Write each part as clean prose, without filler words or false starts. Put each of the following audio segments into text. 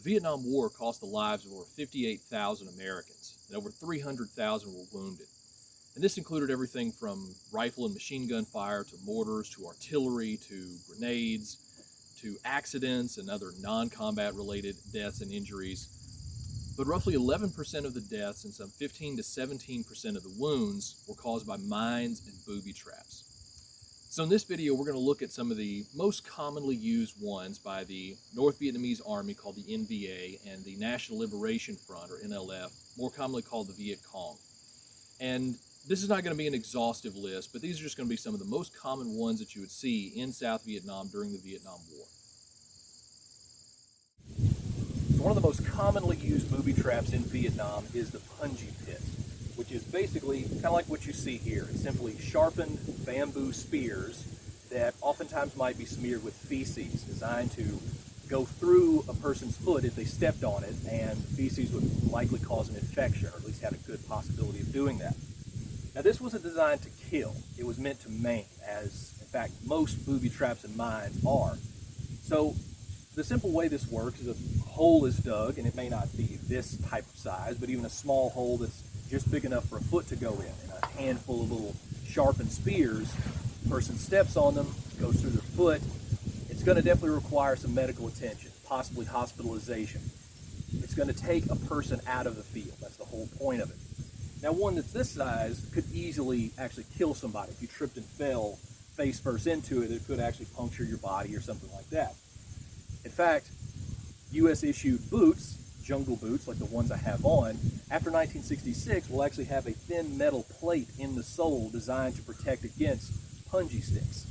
The Vietnam War cost the lives of over 58,000 Americans, and over 300,000 were wounded. And this included everything from rifle and machine gun fire to mortars to artillery to grenades to accidents and other non-combat related deaths and injuries. But roughly 11% of the deaths and some 15 to 17% of the wounds were caused by mines and booby traps. So in this video, we're going to look at some of the most commonly used ones by the North Vietnamese Army, called the NVA, and the National Liberation Front, or NLF, more commonly called the Viet Cong. And this is not going to be an exhaustive list, but these are just going to be some of the most common ones that you would see in South Vietnam during the Vietnam War. So one of the most commonly used booby traps in Vietnam is the Punji pit, which is basically kind of like what you see here. It's simply sharpened bamboo spears that oftentimes might be smeared with feces, designed to go through a person's foot if they stepped on it, and feces would likely cause an infection, or at least had a good possibility of doing that. Now, this wasn't designed to kill. It was meant to maim, as in fact most booby traps and mines are. So the simple way this works is a hole is dug, and it may not be this type of size, but even a small hole that's just big enough for a foot to go in, and a handful of little sharpened spears. The person steps on them, goes through their foot. It's going to definitely require some medical attention, possibly hospitalization. It's going to take a person out of the field. That's the whole point of it. Now, one that's this size could easily actually kill somebody. If you tripped and fell face first into it, it could actually puncture your body or something like that. In fact, U.S. issued boots, jungle boots like the ones I have on, after 1966 will actually have a thin metal plate in the sole designed to protect against punji sticks.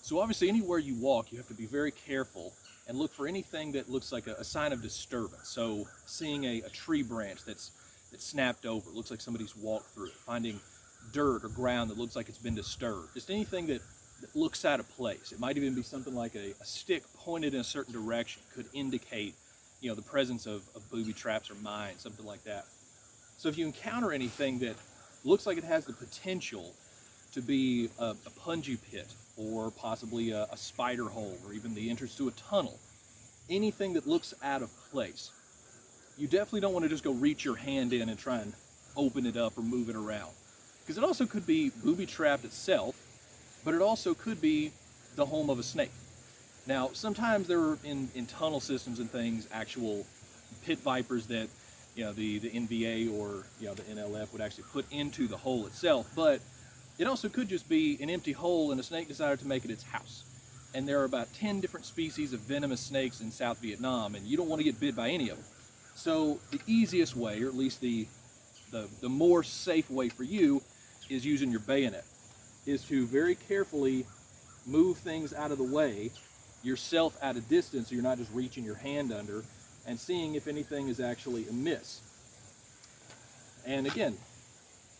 So obviously anywhere you walk, you have to be very careful and look for anything that looks like a sign of disturbance. So seeing a tree branch that's snapped over, looks like somebody's walked through it, finding dirt or ground that looks like it's been disturbed, just anything that looks out of place. It might even be something like a stick pointed in a certain direction, could indicate, you know, the presence of booby traps or mines, something like that. So if you encounter anything that looks like it has the potential to be a punji pit, or possibly a spider hole, or even the entrance to a tunnel, anything that looks out of place, you definitely don't want to just go reach your hand in and try and open it up or move it around. Because it also could be booby trapped itself, but it also could be the home of a snake. Now, sometimes there are in tunnel systems and things, actual pit vipers that, you know, the NVA or, you know, the NLF would actually put into the hole itself, but it also could just be an empty hole and a snake decided to make it its house. And there are about 10 different species of venomous snakes in South Vietnam, and you don't want to get bit by any of them. So the easiest way, or at least the more safe way for you, is using your bayonet, is to very carefully move things out of the way, yourself at a distance, so you're not just reaching your hand under, and seeing if anything is actually amiss. And again,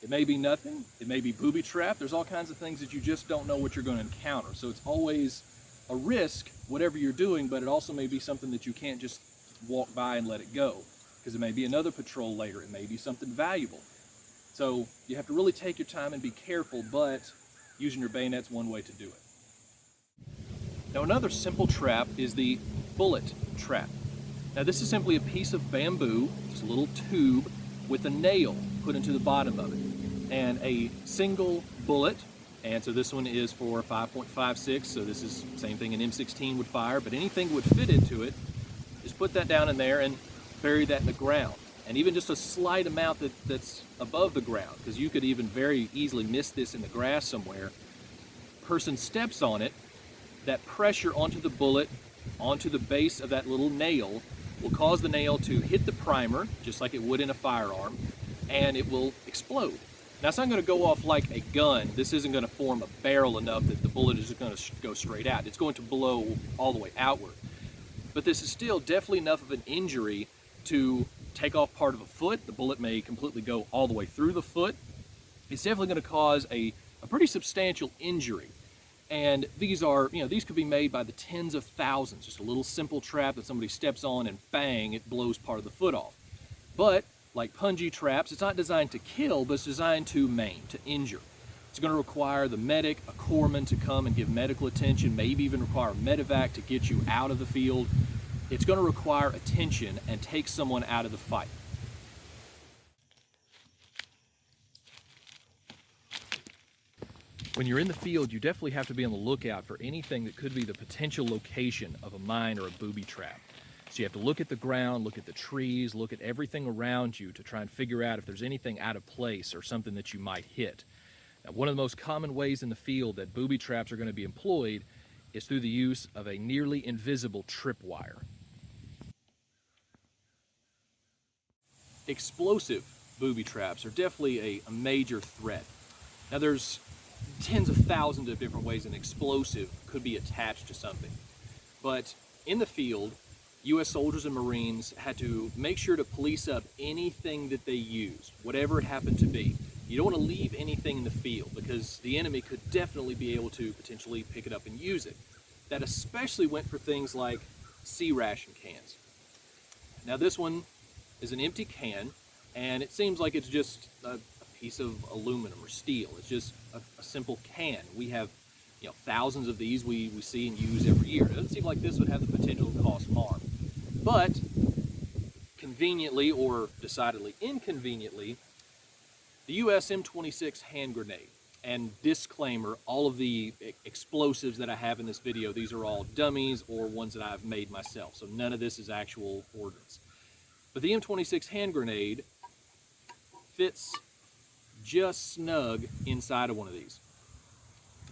it may be nothing, it may be booby trap, there's all kinds of things that you just don't know what you're going to encounter. So it's always a risk, whatever you're doing, but it also may be something that you can't just walk by and let it go, because it may be another patrol later, it may be something valuable. So you have to really take your time and be careful, but using your bayonet's one way to do it. Now, another simple trap is the bullet trap. Now, this is simply a piece of bamboo, just a little tube with a nail put into the bottom of it, and a single bullet. And so this one is for 5.56, so this is the same thing an M16 would fire, but anything would fit into it. Just put that down in there and bury that in the ground. And even just a slight amount that's above the ground, because you could even very easily miss this in the grass somewhere. Person steps on it, that pressure onto the bullet, onto the base of that little nail, will cause the nail to hit the primer, just like it would in a firearm, and it will explode. Now, it's not going to go off like a gun. This isn't going to form a barrel enough that the bullet is just going to go straight out. It's going to blow all the way outward. But this is still definitely enough of an injury to take off part of a foot. The bullet may completely go all the way through the foot. It's definitely going to cause a pretty substantial injury. And these are, you know, these could be made by the tens of thousands. Just a little simple trap that somebody steps on and bang, it blows part of the foot off. But like punji traps, it's not designed to kill, but it's designed to maim, to injure. It's going to require the medic, a corpsman, to come and give medical attention, maybe even require a medevac to get you out of the field. It's going to require attention and take someone out of the fight. When you're in the field, you definitely have to be on the lookout for anything that could be the potential location of a mine or a booby trap. So you have to look at the ground, look at the trees, look at everything around you to try and figure out if there's anything out of place or something that you might hit. Now, one of the most common ways in the field that booby traps are going to be employed is through the use of a nearly invisible tripwire. Explosive booby traps are definitely a major threat. Now, there's tens of thousands of different ways an explosive could be attached to something. But in the field, U.S. soldiers and Marines had to make sure to police up anything that they used, whatever it happened to be. You don't want to leave anything in the field because the enemy could definitely be able to potentially pick it up and use it. That especially went for things like sea ration cans. Now this one is an empty can, and it seems like it's just a piece of aluminum or steel. It's just a simple can. We have thousands of these we see and use every year. It doesn't seem like this would have the potential to cause harm. But conveniently, or decidedly inconveniently, the U.S. M26 hand grenade. And disclaimer, all of the explosives that I have in this video, these are all dummies or ones that I've made myself. So none of this is actual ordnance. But the M26 hand grenade fits just snug inside of one of these.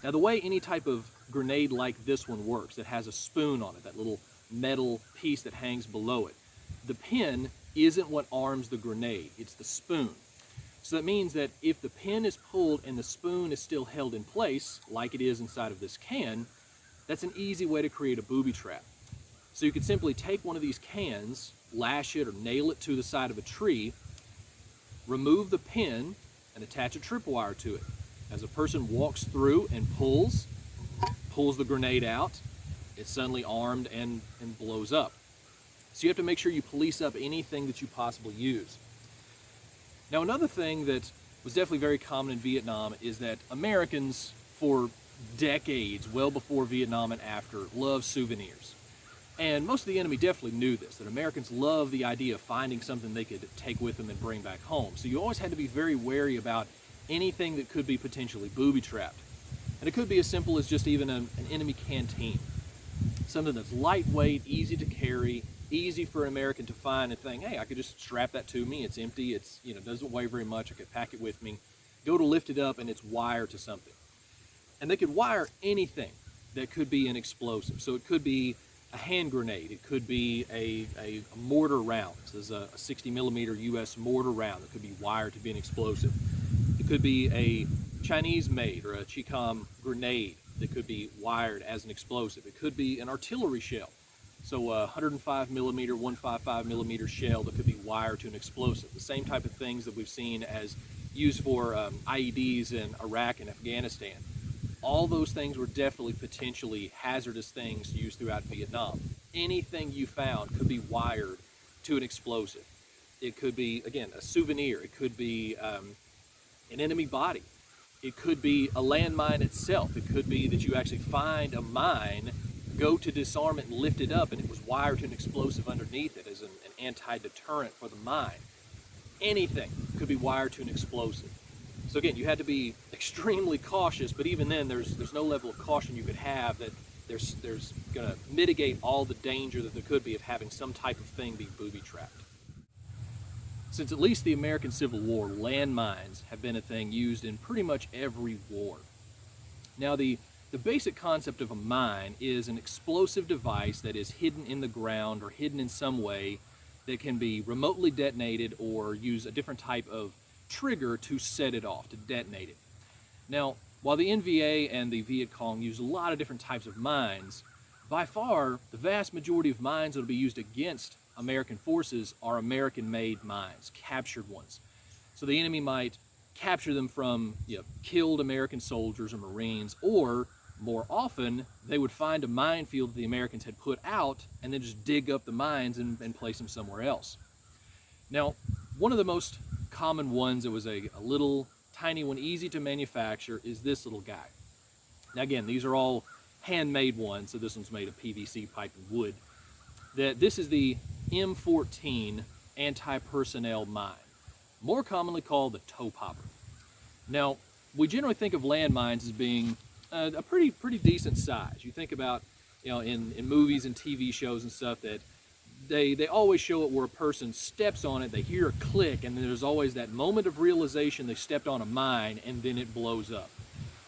Now the way any type of grenade like this one works, it has a spoon on it, that little metal piece that hangs below it. The pin isn't what arms the grenade, it's the spoon. So that means that if the pin is pulled and the spoon is still held in place, like it is inside of this can, that's an easy way to create a booby trap. So you could simply take one of these cans, lash it or nail it to the side of a tree, remove the pin, and attach a tripwire to it. As a person walks through and pulls the grenade out, it's suddenly armed and blows up. So you have to make sure you police up anything that you possibly use. Now another thing that was definitely very common in Vietnam is that Americans, for decades, well before Vietnam and after, loved souvenirs. And most of the enemy definitely knew this, that Americans love the idea of finding something they could take with them and bring back home. So you always had to be very wary about anything that could be potentially booby trapped. And it could be as simple as just even an enemy canteen. Something that's lightweight, easy to carry, easy for an American to find and think, hey, I could just strap that to me, it's empty, it's doesn't weigh very much, I could pack it with me, go to lift it up and it's wired to something. And they could wire anything that could be an explosive. So it could be a hand grenade, it could be a mortar round. This is a 60 millimeter US mortar round that could be wired to be an explosive. It could be a Chinese made or a Chicom grenade that could be wired as an explosive. It could be an artillery shell. So a 105 millimeter, 155 millimeter shell that could be wired to an explosive. The same type of things that we've seen as used for IEDs in Iraq and Afghanistan. All those things were definitely potentially hazardous things used throughout Vietnam. Anything you found could be wired to an explosive. It could be, again, a souvenir. It could be an enemy body. It could be a landmine itself. It could be that you actually find a mine, go to disarm it and lift it up, and it was wired to an explosive underneath it as an anti-deterrent for the mine. Anything could be wired to an explosive. So again, you had to be extremely cautious, but even then there's no level of caution you could have that there's going to mitigate all the danger that there could be of having some type of thing be booby trapped. Since at least the American Civil War, landmines have been a thing used in pretty much every war. Now the basic concept of a mine is an explosive device that is hidden in the ground or hidden in some way that can be remotely detonated or use a different type of trigger to set it off, to detonate it. Now, while the NVA and the Viet Cong use a lot of different types of mines, by far the vast majority of mines that will be used against American forces are American-made mines, captured ones. So the enemy might capture them from killed American soldiers or Marines, or more often they would find a minefield that the Americans had put out and then just dig up the mines and place them somewhere else. Now, one of the most common ones that was a little tiny one, easy to manufacture, is this little guy. Now again, these are all handmade ones, so this one's made of PVC pipe and wood. This is the M14 anti-personnel mine, more commonly called the toe popper. Now, we generally think of landmines as being a pretty decent size. You think about, in movies and TV shows and stuff, that they always show it where a person steps on it, they hear a click, and then there's always that moment of realization they stepped on a mine, and then it blows up.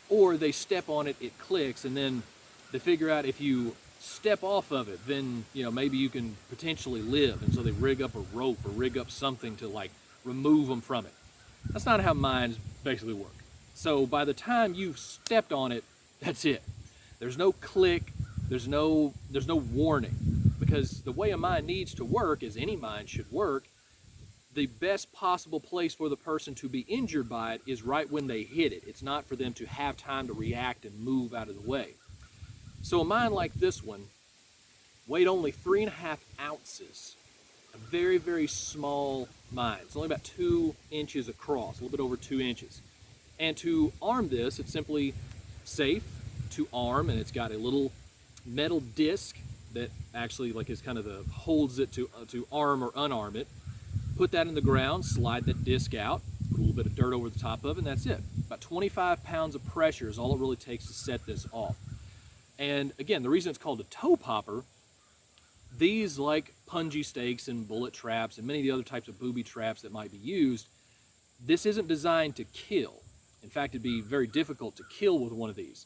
Or they step on it, it clicks, and then they figure out if you step off of it, then maybe you can potentially live, and so they rig up a rope or rig up something to like remove them from it. That's not how mines basically work. So by the time you've stepped on it, that's it. There's no click, there's no warning, because the way a mine needs to work, as any mine should work, the best possible place for the person to be injured by it is right when they hit it. It's not for them to have time to react and move out of the way. So a mine like this one weighed only 3.5 ounces. A very, very small mine. It's only about 2 inches across, a little bit over 2 inches. And to arm this, it's simply safe to arm, and it's got a little metal disc that actually is kind of holds it to arm or unarm it. Put that in the ground, slide that disc out, put a little bit of dirt over the top of it, and that's it. About 25 pounds of pressure is all it really takes to set this off. And again, the reason it's called a toe popper, these, like punji stakes and bullet traps and many of the other types of booby traps that might be used, this isn't designed to kill. In fact, it'd be very difficult to kill with one of these.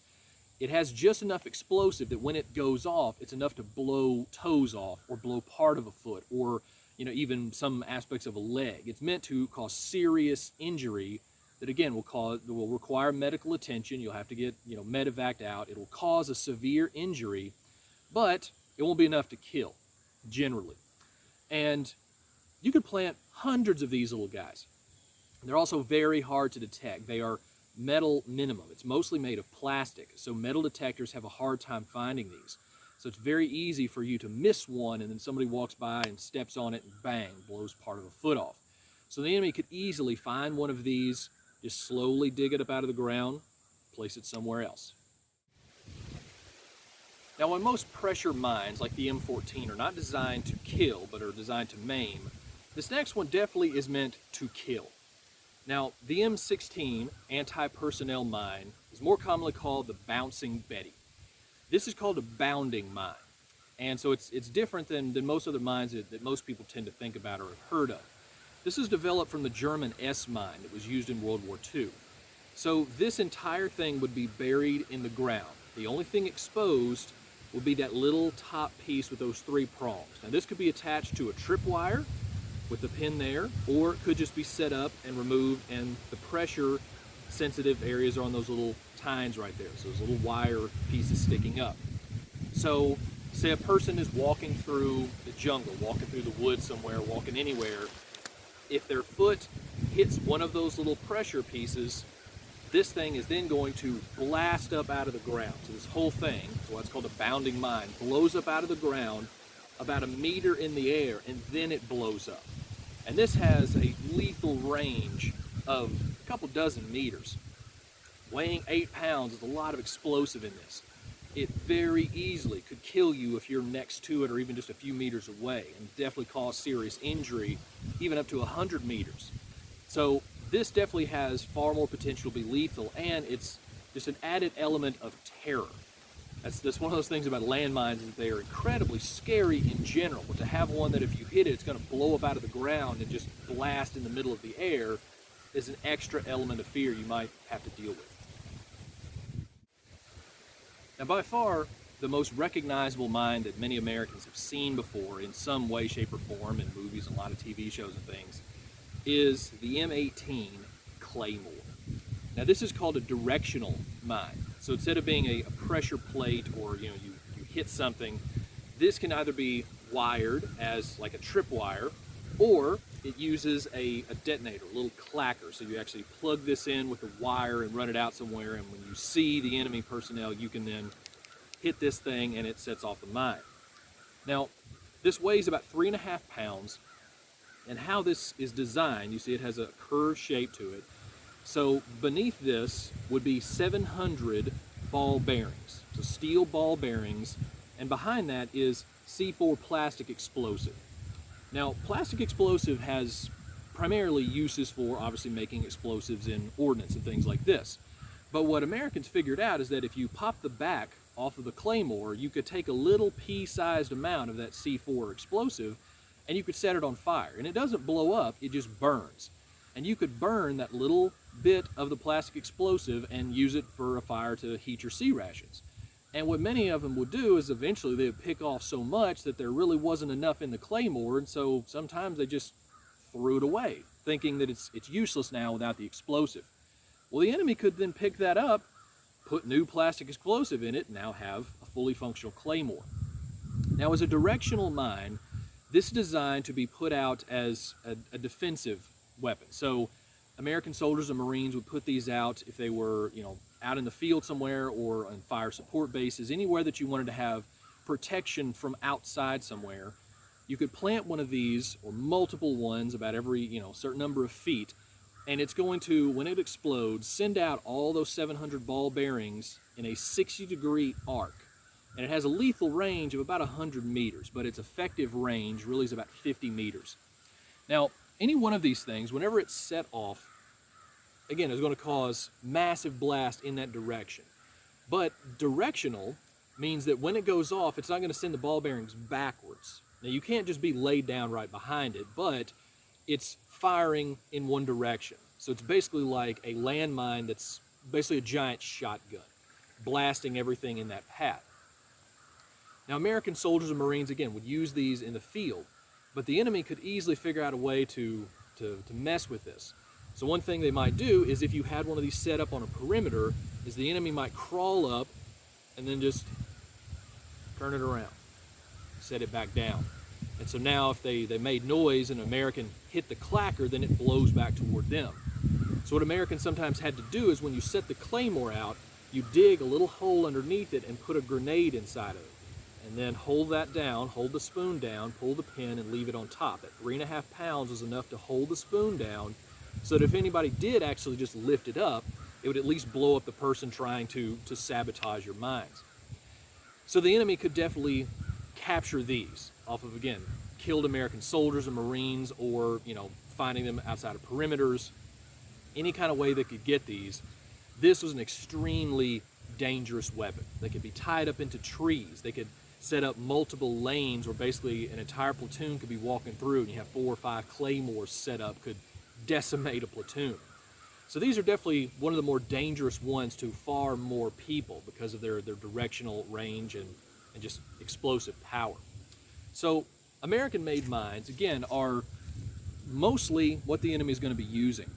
It has just enough explosive that when it goes off, it's enough to blow toes off or blow part of a foot or even some aspects of a leg. It's meant to cause serious injury that, again, will require medical attention. You'll have to get medevaced out. It will cause a severe injury, but it won't be enough to kill, generally. And you could plant hundreds of these little guys. They're also very hard to detect. They are metal minimum. It's mostly made of plastic, so metal detectors have a hard time finding these. So it's very easy for you to miss one, and then somebody walks by and steps on it and bang, blows part of a foot off. So the enemy could easily find one of these, just slowly dig it up out of the ground, place it somewhere else. Now, when most pressure mines, like the M14, are not designed to kill, but are designed to maim, this next one definitely is meant to kill. Now, the M16 anti-personnel mine is more commonly called the Bouncing Betty. This is called a bounding mine, and so it's different than most other mines that most people tend to think about or have heard of. This is developed from the German S mine that was used in World War II. So this entire thing would be buried in the ground. The only thing exposed would be that little top piece with those 3 prongs. Now this could be attached to a tripwire with the pin there, or it could just be set up and removed, and the pressure sensitive areas are on those little tines right there, so those little wire pieces sticking up. So say a person is walking through the jungle, walking through the woods somewhere, walking anywhere. If their foot hits one of those little pressure pieces, this thing is then going to blast up out of the ground. So this whole thing, what's called a bounding mine, blows up out of the ground about 1 meter in the air, and then it blows up. And this has a lethal range of a couple dozen meters. Weighing 8 pounds is a lot of explosive in this. It very easily could kill you if you're next to it or even just a few meters away, and definitely cause serious injury, even up to 100 meters. So this definitely has far more potential to be lethal, and it's just an added element of terror. That's one of those things about landmines, is that they are incredibly scary in general, but to have one that if you hit it, it's going to blow up out of the ground and just blast in the middle of the air is an extra element of fear you might have to deal with. Now, by far, the most recognizable mine that many Americans have seen before in some way, shape, or form in movies and a lot of TV shows and things is the M18 Claymore. Now, this is called a directional mine. So instead of being a pressure plate or you hit something, this can either be wired as like a tripwire, or it uses a detonator, a little clacker. So you actually plug this in with a wire and run it out somewhere, and when you see the enemy personnel, you can then hit this thing and it sets off the mine. Now, this weighs about 3.5 pounds, and how this is designed, you see it has a curved shape to it. So beneath this would be 700 ball bearings, so steel ball bearings, and behind that is C4 plastic explosive. Now, plastic explosive has primarily uses for obviously making explosives in ordnance and things like this. But what Americans figured out is that if you pop the back off of the Claymore, you could take a little pea-sized amount of that C4 explosive and you could set it on fire. And it doesn't blow up, it just burns. And you could burn that little bit of the plastic explosive and use it for a fire to heat your sea rations. And what many of them would do is eventually they would pick off so much that there really wasn't enough in the Claymore, and so sometimes they just threw it away, thinking that it's useless now without the explosive. Well, the enemy could then pick that up, put new plastic explosive in it, and now have a fully functional Claymore. Now, as a directional mine, this is designed to be put out as a defensive weapon. So American soldiers and Marines would put these out if they were, out in the field somewhere or on fire support bases, anywhere that you wanted to have protection from outside somewhere. You could plant one of these or multiple ones about every, certain number of feet, and it's going to, when it explodes, send out all those 700 ball bearings in a 60-degree arc. And it has a lethal range of about 100 meters, but its effective range really is about 50 meters. Now, any one of these things, whenever it's set off, again, is going to cause massive blast in that direction. But directional means that when it goes off, it's not going to send the ball bearings backwards. Now, you can't just be laid down right behind it, but it's firing in one direction. So it's basically like a landmine that's basically a giant shotgun, blasting everything in that path. Now, American soldiers and Marines, again, would use these in the field, but the enemy could easily figure out a way to mess with this. So one thing they might do is if you had one of these set up on a perimeter, is the enemy might crawl up and then just turn it around, set it back down. And so now if they made noise and an American hit the clacker, then it blows back toward them. So what Americans sometimes had to do is when you set the Claymore out, you dig a little hole underneath it and put a grenade inside of it. And then hold that down, hold the spoon down, pull the pin and leave it on top. At 3.5 pounds was enough to hold the spoon down so that if anybody did actually just lift it up, it would at least blow up the person trying to sabotage your mines. So the enemy could definitely capture these off of, again, killed American soldiers and Marines, or, finding them outside of perimeters, any kind of way they could get these. This was an extremely dangerous weapon. They could be tied up into trees. They could set up multiple lanes where basically an entire platoon could be walking through, and you have 4 or 5 Claymores set up, could decimate a platoon. So these are definitely one of the more dangerous ones to far more people because of their directional range and just explosive power. So American-made mines, again, are mostly what the enemy is going to be using.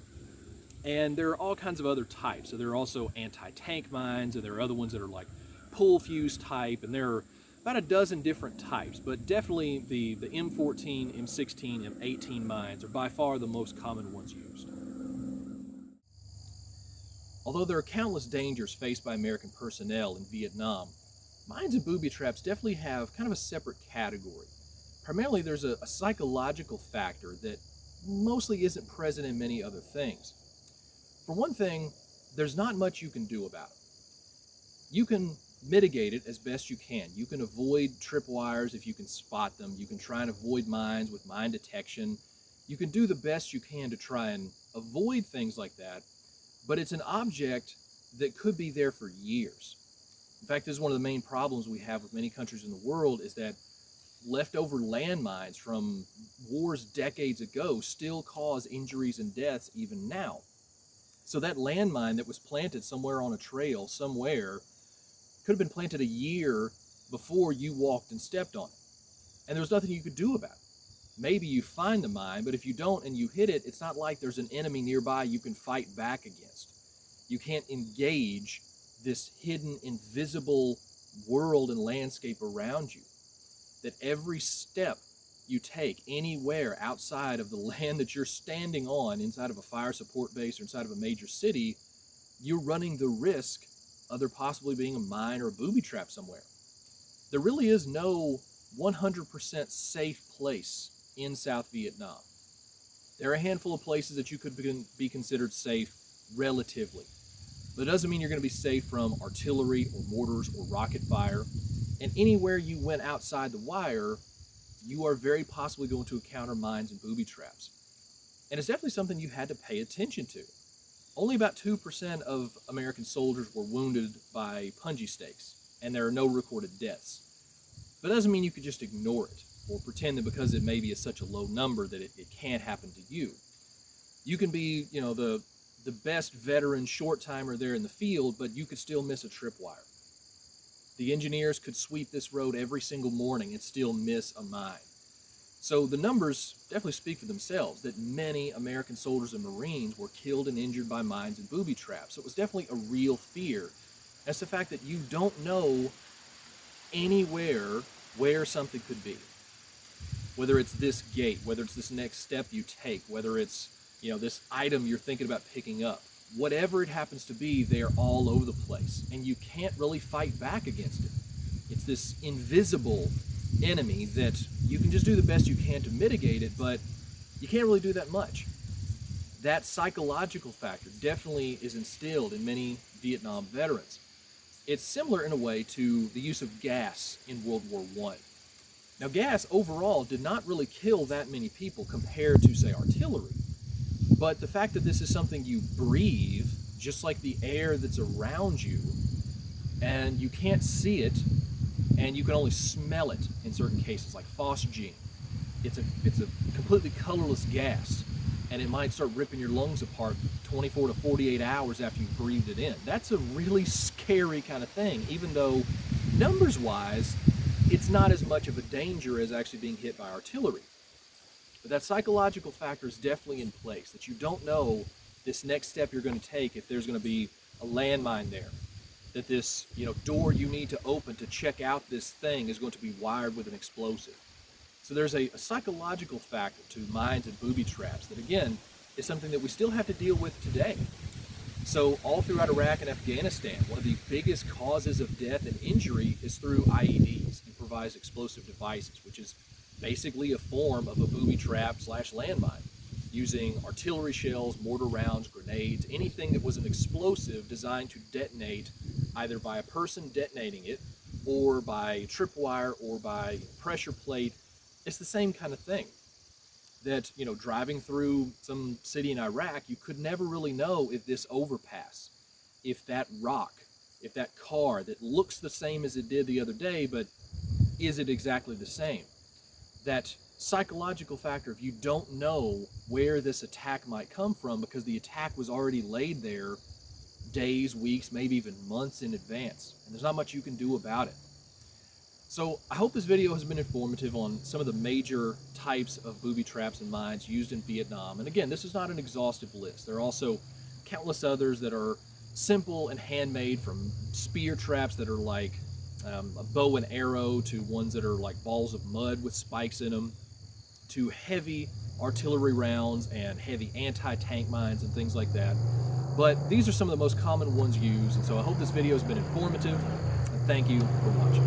And there are all kinds of other types. So there are also anti-tank mines, and there are other ones that are like pull fuse type, and there are about a dozen different types, but definitely the M14, M16, M18 mines are by far the most common ones used. Although there are countless dangers faced by American personnel in Vietnam, mines and booby traps definitely have kind of a separate category. Primarily, there's a psychological factor that mostly isn't present in many other things. For one thing, there's not much you can do about it. You can mitigate it as best you can. You can avoid tripwires if you can spot them. You can try and avoid mines with mine detection. You can do the best you can to try and avoid things like that, but it's an object that could be there for years. In fact, this is one of the main problems we have with many countries in the world, is that leftover landmines from wars decades ago still cause injuries and deaths even now. So that landmine that was planted somewhere on a trail somewhere could have been planted a year before you walked and stepped on it. And there was nothing you could do about it. Maybe you find the mine, but if you don't and you hit it, it's not like there's an enemy nearby you can fight back against. You can't engage this hidden, invisible world and landscape around you. That every step you take anywhere outside of the land that you're standing on, inside of a fire support base or inside of a major city, you're running the risk of there possibly being a mine or a booby trap somewhere. There really is no 100% safe place in South Vietnam. There are a handful of places that you could be considered safe relatively. But it doesn't mean you're going to be safe from artillery or mortars or rocket fire. And anywhere you went outside the wire, you are very possibly going to encounter mines and booby traps. And it's definitely something you had to pay attention to. Only about 2% of American soldiers were wounded by Punji stakes, and there are no recorded deaths. But that doesn't mean you could just ignore it or pretend that because it maybe is such a low number that it can't happen to you. You can be, the best veteran short timer there in the field, but you could still miss a tripwire. The engineers could sweep this road every single morning and still miss a mine. So the numbers definitely speak for themselves, that many American soldiers and Marines were killed and injured by mines and booby traps. So it was definitely a real fear. That's the fact that you don't know anywhere where something could be. Whether it's this gate, whether it's this next step you take, whether it's this item you're thinking about picking up. Whatever it happens to be, they're all over the place, and you can't really fight back against it. It's this invisible enemy that you can just do the best you can to mitigate it, but you can't really do that much. That psychological factor definitely is instilled in many Vietnam veterans. It's similar in a way to the use of gas in World War I. Now, gas overall did not really kill that many people compared to, say, artillery. But the fact that this is something you breathe, just like the air that's around you, and you can't see it, and you can only smell it in certain cases, like phosgene. It's a completely colorless gas, and it might start ripping your lungs apart 24 to 48 hours after you've breathed it in. That's a really scary kind of thing, even though numbers-wise, it's not as much of a danger as actually being hit by artillery. But that psychological factor is definitely in place, that you don't know this next step you're going to take if there's going to be a landmine there, that this door you need to open to check out this thing is going to be wired with an explosive. So there's a psychological factor to mines and booby traps that, again, is something that we still have to deal with today. So all throughout Iraq and Afghanistan, one of the biggest causes of death and injury is through IEDs, improvised explosive devices, which is basically a form of a booby trap / landmine, using artillery shells, mortar rounds, grenades, anything that was an explosive designed to detonate either by a person detonating it or by tripwire or by pressure plate. It's the same kind of thing. That, driving through some city in Iraq, you could never really know if this overpass, if that rock, if that car that looks the same as it did the other day, but is it exactly the same? That psychological factor, if you don't know where this attack might come from because the attack was already laid there days, weeks, maybe even months in advance, and there's not much you can do about it. So I hope this video has been informative on some of the major types of booby traps and mines used in Vietnam. And again, this is not an exhaustive list. There are also countless others that are simple and handmade, from spear traps that are like a bow and arrow to ones that are like balls of mud with spikes in them, to heavy artillery rounds and heavy anti-tank mines and things like that. But these are some of the most common ones used, and so I hope this video has been informative, and thank you for watching.